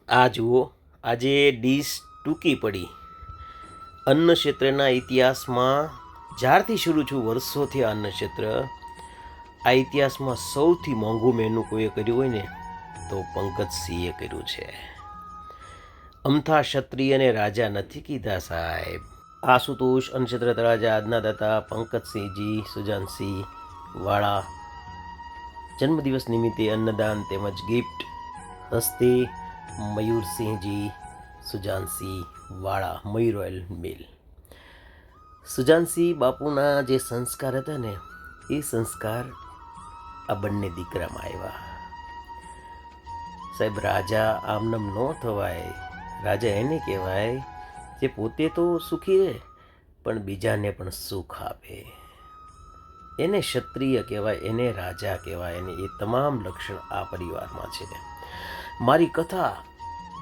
આ જુઓ, આજે ડીશ ટૂંકી પડી. અન્ન ક્ષેત્રના ઇતિહાસમાં જ્યારથી શરૂ છું વર્ષોથી અન્ન ક્ષેત્ર, આ ઇતિહાસમાં સૌથી મોંઘું મેનુ કોઈએ કર્યું હોય ને તો પંકજસિંહે કર્યું છે. અમથા ક્ષત્રિય અને રાજા નથી કીધા સાહેબ. આશુતોષ અન્ન ક્ષેત્ર તળાજા આજના દાતા પંકજસિંહજી સુજાનસિંહ વાળા જન્મદિવસ નિમિત્તે અન્નદાન તેમજ ગિફ્ટ હસ્તે મયુરસિંહજી સુજાનસિંહ વાળા, મયુર ઓઇલ મિલ. સુજાનસિંહ બાપુના જે સંસ્કાર હતા ને એ સંસ્કાર આ બંને દીકરામાં આવ્યા. સાહેબ, રાજા આમનામ ન થવાય. રાજા એને કહેવાય જે પોતે તો સુખી રહે પણ બીજાને પણ સુખ આપે. એને ક્ષત્રિય કહેવાય, એને રાજા કહેવાય, અને એ તમામ લક્ષણ આ પરિવારમાં છે. મારી કથા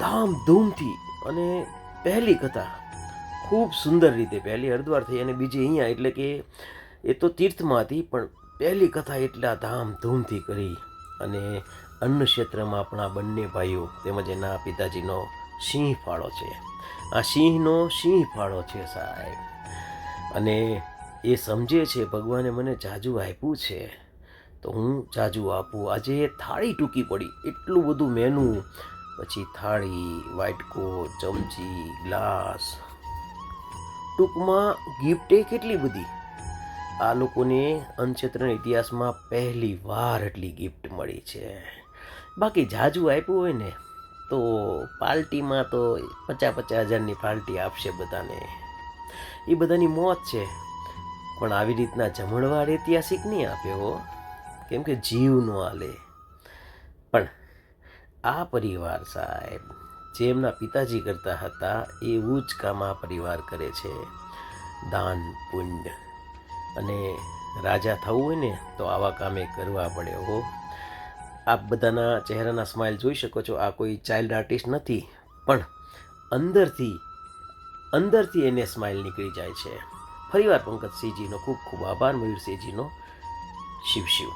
ધામધૂમથી, અને પહેલી કથા ખૂબ સુંદર રીતે, પહેલી હરિદ્વાર થઈ અને બીજી અહીંયા, એટલે કે એ તો તીર્થમાં હતી પણ પહેલી કથા એટલા ધામધૂમથી કરી. અને અન્ન ક્ષેત્રમાં આપણા બંને ભાઈઓ તેમજ એના પિતાજીનો સિંહ ફાળો છે. આ સિંહનો સિંહ ફાળો છે સાહેબ. અને એ સમજે છે ભગવાને મને જાજુ આપ્યું છે તો હું જાજુ આપું. આજે થાળી ટૂંકી પડી, એટલું બધું મેનુ, પછી થાળી, વાટકો, ચમચી, ગ્લાસ, ટૂંકમાં ગિફ્ટે કેટલી બધી. આ લોકોને અન્ન ક્ષેત્રના ઇતિહાસમાં પહેલી વાર એટલી ગિફ્ટ મળી છે. બાકી જાજુ આપ્યું હોય ને તો પાર્ટીમાં તો 50,000-50,000ની પાર્ટી આપશે બધાને, એ બધાની મોત છે. પણ આવી રીતના જમણવાર ઐતિહાસિક નહીં આપે હો, કેમ કે જીવ ન હાલે. પણ આ પરિવાર સાહેબ જે એમના પિતાજી કરતા હતા એવું જ કામ આ પરિવાર કરે છે. દાન પુણ્ય. અને રાજા થવું હોય ને તો આવા કામે કરવા પડે હો. આપ બધાના ચહેરાના સ્માઇલ જોઈ શકો છો. આ કોઈ ચાઇલ્ડ આર્ટિસ્ટ નથી, પણ અંદરથી એને સ્માઇલ નીકળી જાય છે. ફરીવાર પંકજસિંહજીનો ખૂબ ખૂબ આભાર, મયુરસિંહજીનો શિવ શિવ.